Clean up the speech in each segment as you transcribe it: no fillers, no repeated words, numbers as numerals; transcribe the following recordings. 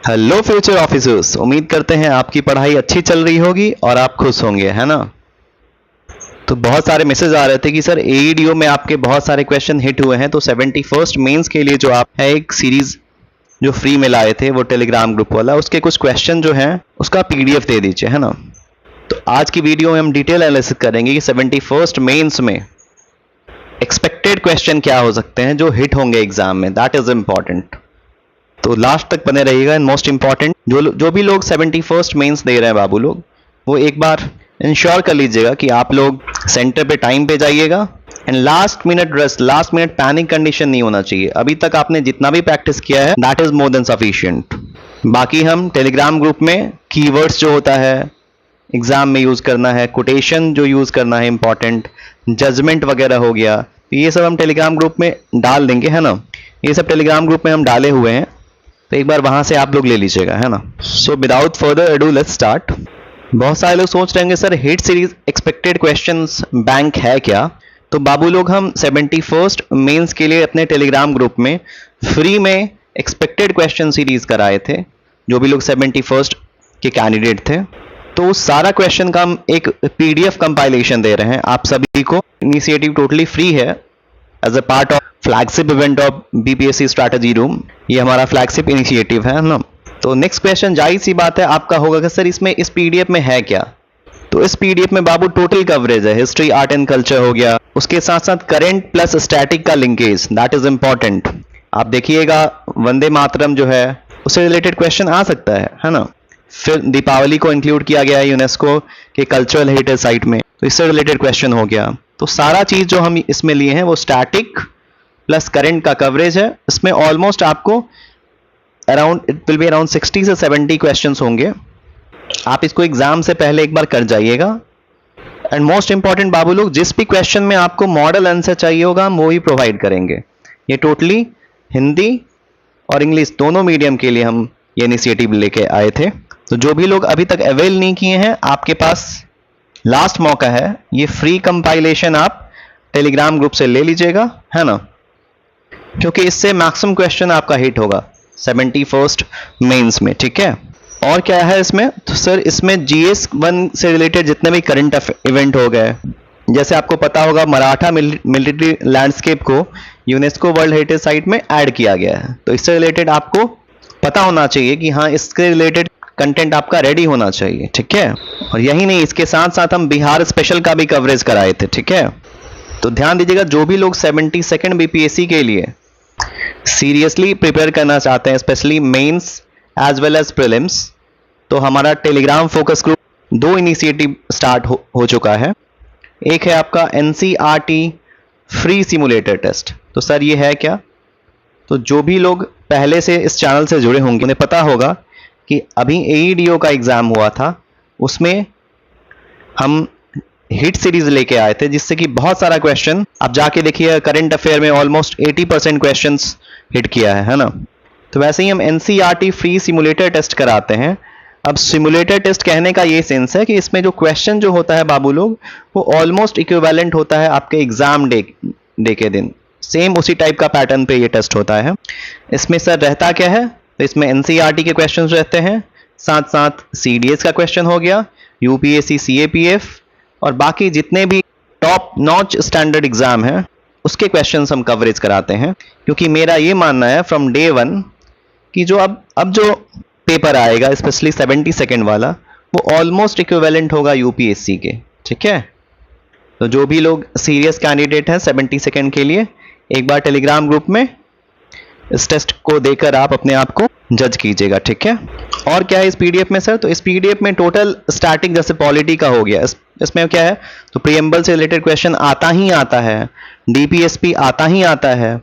Hello future officers, उम्मीद करते हैं आपकी पढ़ाई अच्छी चल रही होगी और आप खुश होंगे, है ना। तो बहुत सारे मैसेज आ रहे थे कि सर एईडीओ में आपके बहुत सारे क्वेश्चन हिट हुए हैं, तो 71st मेंस के लिए जो आप है एक सीरीज जो फ्री में लाए थे वो टेलीग्राम ग्रुप वाला, उसके कुछ क्वेश्चन जो हैं उसका पीडीएफ दे दीजिए, है ना। तो आज की वीडियो में हम डिटेल एनालिसिस करेंगे कि 71st मेंस में एक्सपेक्टेड क्वेश्चन क्या हो सकते हैं जो हिट होंगे एग्जाम में, दैट इज इंपॉर्टेंट। तो लास्ट तक बने रहिएगा। एंड मोस्ट इंपॉर्टेंट, जो भी लोग 71st मेंस दे रहे हैं बाबू लोग, वो एक बार इंश्योर कर लीजिएगा कि आप लोग सेंटर पे टाइम पे जाइएगा। And last minute rest, last minute panic condition नहीं होना चाहिए। अभी तक आपने जितना भी प्रैक्टिस किया है that is more than sufficient. बाकी हम टेलीग्राम ग्रुप में कीवर्ड्स जो होता है एग्जाम में यूज करना है, कोटेशन जो यूज करना है इंपॉर्टेंट, जजमेंट वगैरह हो गया, तो ये सब हम टेलीग्राम ग्रुप में डाल देंगे, है ना। ये सब टेलीग्राम ग्रुप में हम डाले हुए हैं, तो एक बार वहां से आप लोग ले लीजिएगा, है ना। So without further ado let's start. बहुत सारे लोग सोच रहे होंगे sir hit series expected questions bank है क्या। तो बाबू लोग हम 71st मेंस के लिए अपने टेलीग्राम ग्रुप में फ्री में एक्सपेक्टेड क्वेश्चन सीरीज कराए थे, जो भी लोग 71st के कैंडिडेट थे। तो उस सारा क्वेश्चन का हम एक पीडीएफ कंपाइलेशन दे रहे हैं आप सभी को। इनिशिएटिव टोटली फ्री है as a part of flagship event of BPSC strategy room. ये हमारा फ्लैगशिप इनिशिएटिव है ना। तो नेक्स्ट क्वेश्चन जाहिर सी बात है आपका होगा कि सर इसमें इस पीडीएफ में है क्या। तो इस पीडीएफ में बाबू टोटल कवरेज है, हिस्ट्री, आर्ट एंड कल्चर हो गया, उसके साथ साथ करंट प्लस स्टैटिक का लिंकेज, दैट इज इंपॉर्टेंट। आप देखिएगा वंदे मातरम जो है उससे रिलेटेड क्वेश्चन आ सकता है ना। फिर दीपावली को इंक्लूड किया गया है यूनेस्को के कल्चरल हेरिटेज साइट में, तो इससे रिलेटेड क्वेश्चन हो गया। तो सारा चीज जो हम इसमें लिए हैं वो स्टैटिक प्लस करंट का कवरेज है। इसमें ऑलमोस्ट आपको around it will be around 60 से 70 क्वेश्चंस होंगे। आप इसको एग्जाम से पहले एक बार कर जाइएगा। एंड मोस्ट इंपॉर्टेंट बाबू लोग, जिस भी क्वेश्चन में आपको मॉडल आंसर चाहिए होगा हम वो ही प्रोवाइड करेंगे। ये टोटली हिंदी और इंग्लिश दोनों मीडियम के लिए हम ये इनिशिएटिव लेके आए थे। तो जो भी लोग अभी तक अवेल नहीं किए हैं, आपके पास लास्ट मौका है, ये फ्री कंपाइलेशन आप टेलीग्राम ग्रुप से ले लीजिएगा, है ना, क्योंकि इससे मैक्सिमम क्वेश्चन आपका हिट होगा 71st मेंस में, ठीक है। और क्या है इसमें, तो सर इसमें GS1 से रिलेटेड जितने भी करंट इवेंट हो गए, जैसे आपको पता होगा मराठा मिलिट्री लैंडस्केप को यूनेस्को वर्ल्ड हेरिटेज साइट में ऐड किया गया है। तो इससे रिलेटेड आपको पता होना चाहिए कि हाँ इसके रिलेटेड कंटेंट आपका रेडी होना चाहिए, ठीक है। और यही नहीं, इसके साथ साथ हम बिहार स्पेशल का भी कवरेज कराए थे, ठीक है। तो ध्यान दीजिएगा, जो भी लोग 72nd बीपीएससी के लिए सीरियसली प्रिपेयर करना चाहते हैं, specially mains as well as prelims, तो हमारा Telegram focus group 2 initiative start हो चुका है। एक है आपका एनसीईआरटी फ्री सिमुलेटर टेस्ट। तो सर ये है क्या, तो जो भी लोग पहले से इस चैनल से जुड़े होंगे उन्हें पता होगा कि अभी एईडीओ का एग्जाम हुआ था, उसमें हम हिट सीरीज लेके आए थे, जिससे कि बहुत सारा क्वेश्चन आप जाके देखिए, करंट अफेयर में ऑलमोस्ट 80% क्वेश्चंस हिट किया है ना। तो वैसे ही हम एनसीईआरटी फ्री सिमुलेटर टेस्ट कराते हैं। अब सिमुलेटर टेस्ट कहने का ये सेंस है कि इसमें जो क्वेश्चन जो होता है बाबू लोग, वो ऑलमोस्ट इक्विवेलेंट होता है आपके एग्जाम डे के दिन, सेम उसी टाइप का पैटर्न पे ये टेस्ट होता है। इसमें सर रहता क्या है, तो इसमें एनसीईआरटी के क्वेश्चंस रहते हैं, साथ साथ सीडीएस का क्वेश्चन हो गया, यूपीएससी सीएपीएफ और बाकी जितने भी टॉप नॉच स्टैंडर्ड एग्जाम है उसके क्वेश्चंस हम कवरेज कराते हैं। क्योंकि मेरा ये मानना है फ्रॉम डे 1 कि जो अब जो पेपर आएगा स्पेशली 72nd वाला, वो ऑलमोस्ट इक्विवेलेंट होगा यूपीएससी के, ठीक है। तो जो भी लोग सीरियस कैंडिडेट हैं 72nd के लिए, एक बार टेलीग्राम ग्रुप में इस टेस्ट को देकर आप अपने आप को जज कीजिएगा, ठीक है। और क्या है इस पीडीएफ में सर, तो इस पीडीएफ में टोटल स्टैटिक जैसे पॉलिटी का हो गया, इसमें क्या है, तो प्रीएम्बल से रिलेटेड क्वेश्चन आता ही आता है, डीपीएसपी आता ही आता है।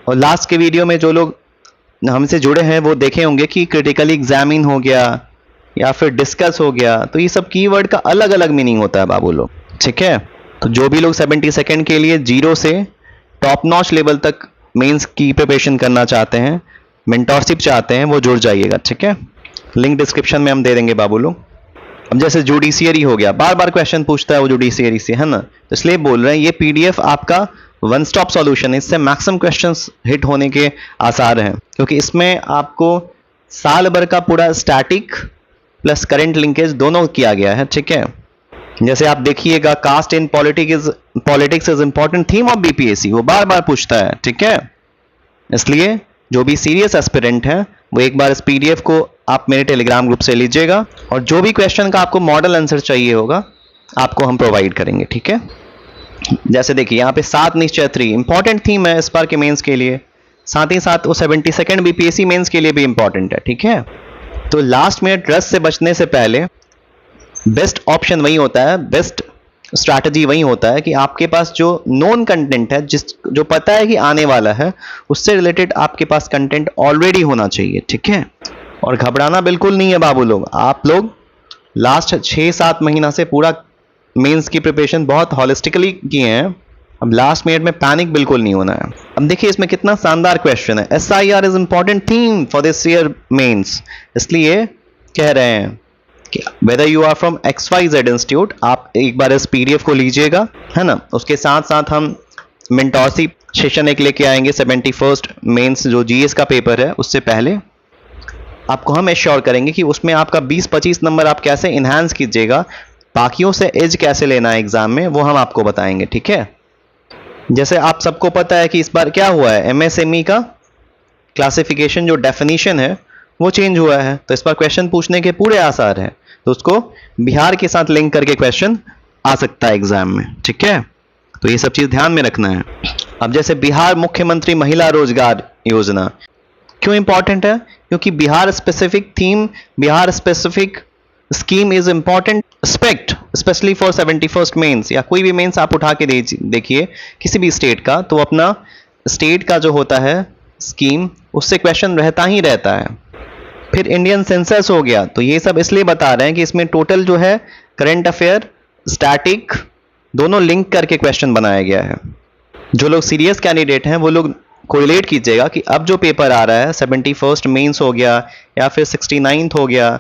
और लास्ट के वीडियो में जो लोग हमसे जुड़े हैं वो देखे होंगे कि क्रिटिकली एग्जामिन हो गया या फिर डिस्कस हो गया, तो ये सब कीवर्ड का अलग अलग मीनिंग होता है बाबू लोग, ठीक है। तो जो भी लोग 72nd के लिए 0 से टॉप नॉच लेवल तक मेंस की प्रिपरेशन करना चाहते हैं, मेंटोरशिप चाहते हैं, वो जुड़ जाइएगा, ठीक है। लिंक डिस्क्रिप्शन में हम दे देंगे बाबू लोग। अब जैसे जुडिशियरी हो गया, बार बार क्वेश्चन पूछता है वो जुडिशियरी से, है ना, तो इसलिए बोल रहे हैं ये पीडीएफ आपका वन स्टॉप सॉल्यूशन है, इससे मैक्सिमम क्वेश्चंस हिट होने के आसार हैं, क्योंकि इसमें आपको साल भर का पूरा स्टैटिक प्लस करंट लिंकेज दोनों किया गया है, ठीक है। जैसे आप देखिएगा, caste in politics is important theme of BPSC, वो बार बार पूछता है, ठीक है। इसलिए जो भी सीरियस एस्पिरेंट है वो एक बार इस पीडीएफ को आप मेरे टेलीग्राम ग्रुप से लीजिएगा, और जो भी क्वेश्चन का आपको मॉडल आंसर चाहिए होगा आपको हम प्रोवाइड करेंगे, ठीक है। जैसे देखिए यहाँ पे 7 निश्चय 3 इंपॉर्टेंट थीम है इस बार के मेंस के लिए, साथ ही साथ वो 72nd बीपीएससी मेंस के लिए भी इंपॉर्टेंट है, ठीक है। तो लास्ट मिनट रस से बचने से पहले बेस्ट ऑप्शन वही होता है, बेस्ट स्ट्रैटेजी वही होता है कि आपके पास जो नोन कंटेंट है, जो पता है कि आने वाला है, उससे रिलेटेड आपके पास कंटेंट ऑलरेडी होना चाहिए, ठीक है। और घबराना बिल्कुल नहीं है बाबू लोग, आप लोग लास्ट 6-7 महीना से पूरा मेंस की प्रिपरेशन बहुत हॉलिस्टिकली किए हैं, अब लास्ट मिनट में पैनिक बिल्कुल नहीं होना है। अब देखिए इसमें कितना शानदार क्वेश्चन है, SIR is important theme for this year mains, इसलिए कह रहे हैं कि whether you are from XYZ institute, आप एक बार इस पीडीएफ को लीजिएगा, है ना। उसके साथ साथ हम मेंटोरशिप सेशन एक लेके आएंगे 71st मेंस जो जीएस का पेपर है उससे पहले, आपको हम एश्योर करेंगे कि उसमें आपका 20-25 नंबर आप कैसे इन्हांस कीजिएगा, बाकियों से एज कैसे लेना है एग्जाम में, वो हम आपको बताएंगे, ठीक है। जैसे आप सबको पता है कि इस बार क्या हुआ है, MSME का क्लासिफिकेशन जो डेफिनेशन है वो चेंज हुआ है, तो इस पर क्वेश्चन पूछने के पूरे आसार हैं, तो उसको बिहार के साथ लिंक करके क्वेश्चन आ सकता है एग्जाम में, ठीक है। तो ये सब चीज ध्यान में रखना है। अब जैसे बिहार मुख्यमंत्री महिला रोजगार योजना क्यों इंपॉर्टेंट है, क्योंकि Bihar specific theme, Bihar specific scheme is important aspect specially for 71st mains, या कोई भी मेंस आप उठा के देखिए किसी भी स्टेट का, तो अपना स्टेट का जो होता है स्कीम उससे क्वेश्चन रहता ही रहता है। फिर इंडियन सेंसस हो गया, तो ये सब इसलिए बता रहे हैं कि इसमें टोटल जो है करंट अफेयर स्टैटिक दोनों लिंक करके क्वेश्चन बनाया गया है। जो लोग सीरियस कैंडिडेट हैं वो लोग कोरिलेट कीजिएगा कि अब जो पेपर आ रहा है 71st मेंस हो गया या फिर 69th हो गया,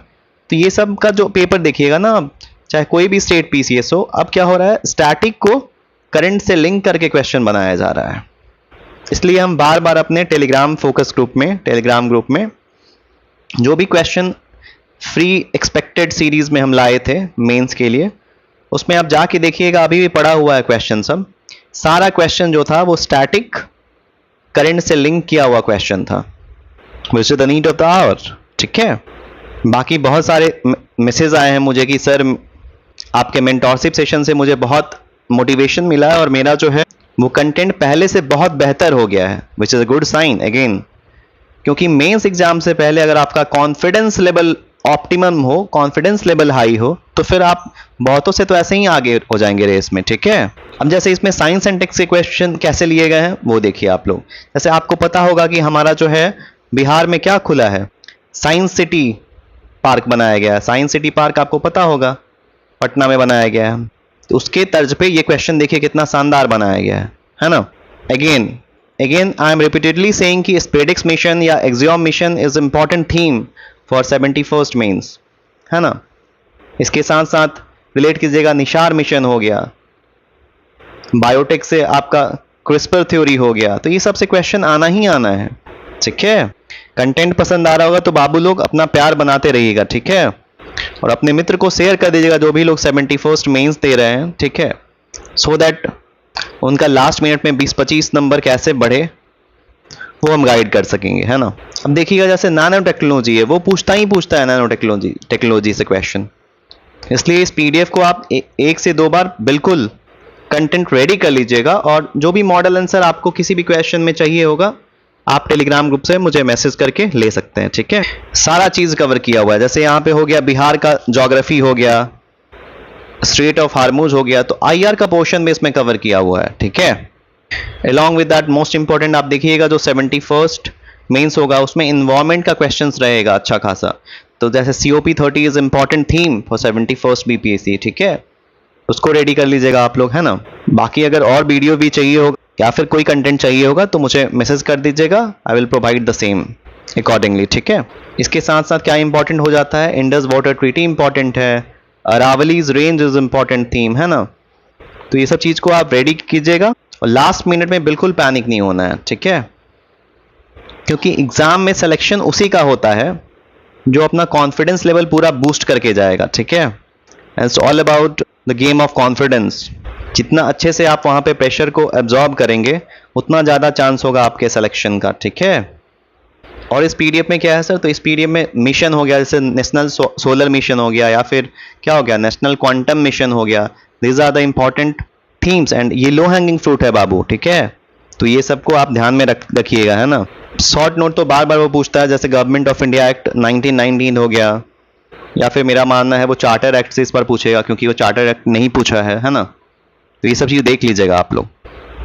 तो ये सब का जो पेपर देखिएगा ना, चाहे कोई भी स्टेट पीसीएस हो, अब क्या हो रहा है स्टैटिक को करंट से लिंक करके क्वेश्चन बनाया जा रहा है। इसलिए हम बार बार अपने टेलीग्राम ग्रुप में जो भी क्वेश्चन फ्री एक्सपेक्टेड सीरीज में हम लाए थे मेंस के लिए, उसमें आप जाके देखिएगा, अभी भी पड़ा हुआ है क्वेश्चन, सब सारा क्वेश्चन जो था वो स्टैटिक करंट से लिंक किया हुआ क्वेश्चन था, which is the need of the hour, ठीक है। बाकी बहुत सारे मैसेज आए हैं मुझे कि सर आपके मेंटोरशिप सेशन से मुझे बहुत मोटिवेशन मिला है और मेरा जो है वो कंटेंट पहले से बहुत बेहतर हो गया है, which is a good sign again, क्योंकि मेंस एग्जाम से पहले अगर आपका कॉन्फिडेंस लेवल ऑप्टिमम हो, कॉन्फिडेंस लेवल हाई हो, तो फिर आप बहुतों से तो ऐसे ही आगे हो जाएंगे रेस में, ठीक है। अब जैसे इसमें साइंस एंड टेक से क्वेश्चन कैसे लिए गए हैं वो देखिए आप लोग। जैसे आपको पता होगा कि हमारा जो है बिहार में क्या खुला है, साइंस सिटी पार्क बनाया गया है, साइंस सिटी पार्क आपको पता होगा पटना में बनाया गया है, तो उसके तर्ज पे ये क्वेश्चन देखिए कितना शानदार बनाया गया है ना। Again I am repeatedly saying कि स्पेडिक्स मिशन या Axiom mission is important theme for 71st mains, है ना। इसके साथ साथ रिलेट कीजिएगा, निशार मिशन हो गया, बायोटेक से आपका क्रिस्पर थ्योरी हो गया, तो ये सब से क्वेश्चन आना ही आना है, ठीक है। कंटेंट पसंद आ रहा होगा तो बाबू लोग अपना प्यार बनाते रहिएगा, ठीक है, और अपने मित्र को शेयर कर दीजिएगा जो भी लोग 71st मेंस दे रहे हैं, ठीक है, सो दैट उनका लास्ट मिनट में 20-25 नंबर कैसे बढ़े वो हम गाइड कर सकेंगे, है ना। अब देखिएगा जैसे नैनो टेक्नोलॉजी है, वो पूछता है नैनो टेक्नोलॉजी से क्वेश्चन, इसलिए इस पीडीएफ को आप एक से 2 बार बिल्कुल कंटेंट रेडी कर लीजिएगा, और जो भी मॉडल आंसर आपको किसी भी क्वेश्चन में चाहिए होगा आप टेलीग्राम ग्रुप से मुझे मैसेज करके ले सकते हैं, ठीक है। सारा चीज कवर किया हुआ है, जैसे यहाँ पे हो गया बिहार का ज्योग्राफी हो गया, स्ट्रेट ऑफ हार्मूज हो गया, तो आईआर का पोर्शन भी इसमें कवर किया हुआ है, ठीक है। Along with that most important आप देखिएगा जो 71st मेंस होगा उसमें इन्वायरमेंट का क्वेश्चंस रहेगा अच्छा खासा, तो जैसे COP30 is important theme for 71st BPSC, ठीक है, उसको रेडी कर लीजिएगा आप लोग, है ना। बाकी अगर और वीडियो भी चाहिए होगा या फिर कोई कंटेंट चाहिए होगा तो मुझे मैसेज कर दीजिएगा, I will provide the same accordingly, ठीक है। इसके साथ साथ क्या इंपॉर्टेंट हो जाता है, इंडस वाटर ट्रीटी इंपॉर्टेंट है, Aravallis range is important theme, है ना। तो ये सब चीज को आप रेडी कीजिएगा और लास्ट मिनट में बिल्कुल पैनिक नहीं होना है, ठीक है, क्योंकि एग्जाम में सिलेक्शन उसी का होता है जो अपना कॉन्फिडेंस लेवल पूरा बूस्ट करके जाएगा, ठीक है। It's all about the game of confidence. जितना अच्छे से आप वहाँ पे प्रेशर को एब्जॉर्ब करेंगे उतना ज़्यादा चांस होगा आपके सिलेक्शन का, ठीक है। और इस पीडीएफ में क्या है सर, तो इस पीडीएफ में मिशन हो गया, जैसे नेशनल सोलर मिशन हो गया, या फिर क्या हो गया, नेशनल क्वांटम मिशन हो गया। These are the important themes and ये लो हैंगिंग फ्रूट है बाबू, ठीक है। तो ये सबको आप ध्यान में रखिएगा, है ना। शॉर्ट नोट तो बार बार वो पूछता है, जैसे गवर्नमेंट ऑफ इंडिया एक्ट 1919 हो गया, या फिर मेरा मानना है वो चार्टर एक्ट से इस पर पूछेगा, क्योंकि वो चार्टर एक्ट नहीं पूछा है ना। तो ये सब चीज़ देख लीजिएगा आप लोग।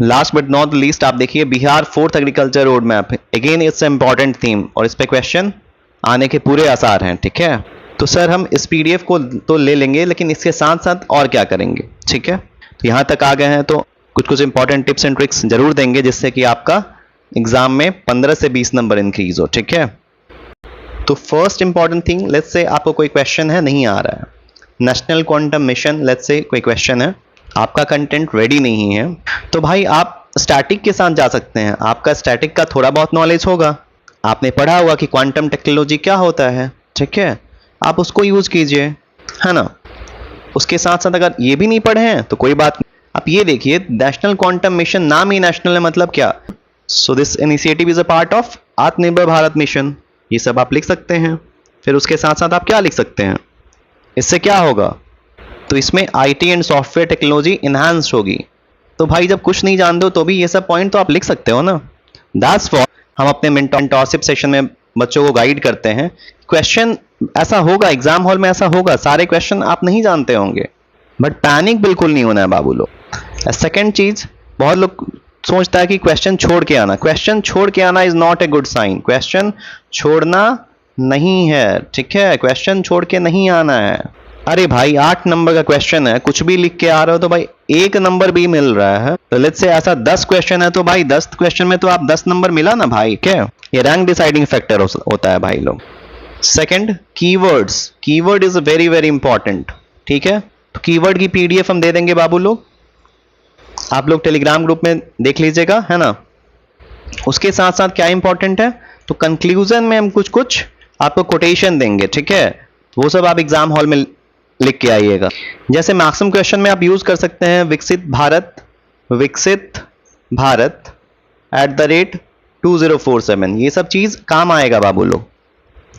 लास्ट बट नॉट लीस्ट आप देखिए Bihar 4th agriculture road map, again it's important theme और इस पे क्वेश्चन आने के पूरे आसार हैं, ठीक है। तो सर हम इस पीडीएफ को तो ले लेंगे, लेकिन इसके साथ साथ और क्या करेंगे, ठीक है। तो यहाँ तक आ गए हैं तो कुछ कुछ इंपॉर्टेंट टिप्स एंड ट्रिक्स जरूर देंगे, जिससे कि आपका एग्जाम में 15 से 20 नंबर इंक्रीज हो, ठीक है। तो first important thing, let's say आपको कोई क्वेश्चन है, नहीं आ रहा है, national quantum mission, let's say कोई क्वेश्चन है, आपका कंटेंट रेडी नहीं है, तो भाई आप स्टैटिक के साथ जा सकते हैं। आपका स्टैटिक का थोड़ा बहुत नॉलेज होगा, आपने पढ़ा होगा कि क्वांटम टेक्नोलॉजी क्या होता है, ठीक है। आप उसको यूज कीजिए, है ना। उसके साथ साथ अगर ये भी नहीं पढ़े हैं तो कोई बात नहीं, आप ये देखिए नेशनल क्वांटम मिशन, नाम ही नेशनल है, मतलब क्या। So this initiative is a part of आत्मनिर्भर भारत मिशन, ये सब आप लिख सकते हैं। फिर उसके साथ साथ आप क्या लिख सकते हैं, इससे क्या होगा, तो इसमें IT and software technology enhance होगी। तो भाई जब कुछ नहीं जानते हो तो भी ये सब पॉइंट तो आप लिख सकते हो ना। दैट्स फॉर हम अपने मेंटरशिप सेशन में बच्चों को गाइड करते हैं। क्वेश्चन ऐसा होगा, एग्जाम हॉल में ऐसा होगा, सारे क्वेश्चन आप नहीं जानते होंगे, बट पैनिक बिल्कुल नहीं होना है बाबू लोग। सेकेंड चीज, बहुत लोग सोचता है कि क्वेश्चन छोड़ के आना, क्वेश्चन छोड़ के आना is not a good sign. Question छोड़ना नहीं है, ठीक है, क्वेश्चन छोड़ के नहीं आना है। अरे भाई 8 नंबर का क्वेश्चन है, कुछ भी लिख के आ रहे हो तो भाई 1 नंबर भी मिल रहा है। तो लेट्स से ऐसा 10 क्वेश्चन है तो भाई 10 क्वेश्चन में तो आप 10 नंबर मिला ना भाई, क्या ये रैंक डिसाइडिंग फैक्टर होता है भाई लोग। Second, keywords, keyword is very very important, ठीक है। तो कीवर्ड की पीडीएफ हम दे देंगे बाबू लोग, आप लोग टेलीग्राम ग्रुप में देख लीजिएगा, है ना। उसके साथ साथ क्या इंपॉर्टेंट है, तो कंक्लूजन में हम कुछ कुछ आपको कोटेशन देंगे, ठीक है। वो सब आप एग्जाम हॉल में लिख के आइएगा। जैसे मैक्सिमम क्वेश्चन में आप यूज कर सकते हैं विकसित भारत @2047, ये सब चीज काम आएगा बाबू लोग,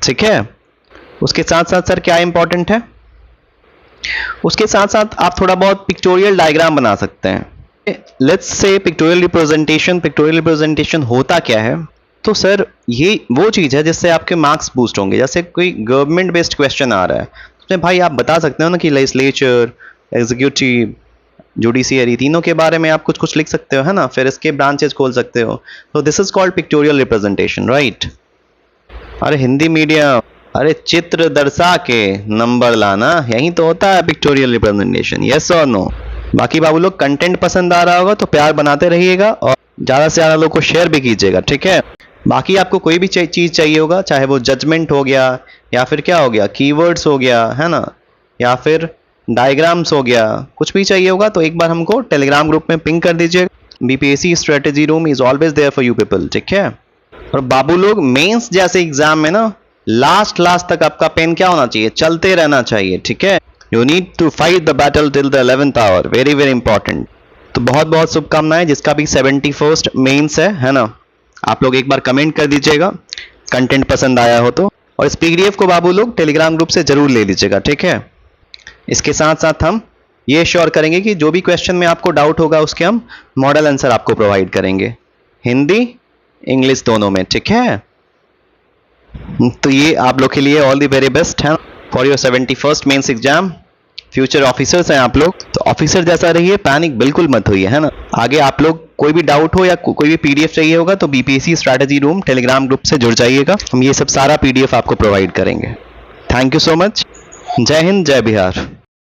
ठीक है। उसके साथ साथ सर क्या इंपॉर्टेंट है, उसके साथ साथ आप थोड़ा बहुत पिक्टोरियल डायग्राम बना सकते हैं। लेट्स से पिक्टोरियल रिप्रेजेंटेशन होता क्या है, तो सर ये वो चीज है जिससे आपके मार्क्स बूस्ट होंगे। जैसे कोई गवर्नमेंट बेस्ड क्वेश्चन आ रहा है तो भाई आप बता सकते हो ना कि लेजिस्लेचर, एग्जीक्यूटिव, जुडिशियरी, तीनों के बारे में आप कुछ कुछ लिख सकते हो, है ना। फिर इसके ब्रांचेस खोल सकते हो। तो this is called pictorial representation, right. अरे हिंदी मीडियम, अरे चित्र दर्शा के नंबर लाना, यही तो होता है पिक्टोरियल रिप्रेजेंटेशन, यस और नो। बाकी बाबू लोग कंटेंट पसंद आ रहा होगा तो प्यार बनाते रहिएगा और ज़्यादा से ज़्यादा लोग को शेयर भी कीजिएगा, ठीक है। बाकी आपको कोई भी चीज़ चाहिए होगा, चाहे वो जजमेंट हो गया या फिर क्या हो गया, कीवर्ड्स हो गया, है ना, या फिर डायग्राम्स हो गया, कुछ भी चाहिए होगा तो एक बार हमको टेलीग्राम ग्रुप में पिंग कर दीजिए। BPSC strategy room is always there for you people, ठीक है। और बाबू लोग मेंस जैसे एग्जाम में ना लास्ट तक आपका पेन क्या होना चाहिए, चलते रहना चाहिए, ठीक है। You need to fight the battle till the 11th hour, very very important. तो बहुत बहुत शुभकामनाएं जिसका भी 71st मेंस है ना। आप लोग एक बार कमेंट कर दीजिएगा कंटेंट पसंद आया हो तो, और इस पीडीएफ को बाबू लोग टेलीग्राम ग्रुप से जरूर ले लीजिएगा, ठीक है। इसके साथ साथ हम ये श्योर करेंगे कि जो भी क्वेश्चन में आपको डाउट होगा उसके हम मॉडल आंसर आपको प्रोवाइड करेंगे, हिंदी इंग्लिश दोनों में, ठीक है। तो ये आप लोग के लिए ऑल द वेरी बेस्ट है for your 71st mains exam. Future officers हैं आप लोग, तो ऑफिसर जैसा रहिए, पैनिक बिल्कुल मत होइए, है ना। आगे आप लोग कोई भी डाउट हो या कोई भी पीडीएफ चाहिए होगा तो BPSC strategy room Telegram group से जुड़ जाइएगा, हम ये सब सारा पीडीएफ आपको प्रोवाइड करेंगे। Thank you so much. जय हिंद, जय बिहार।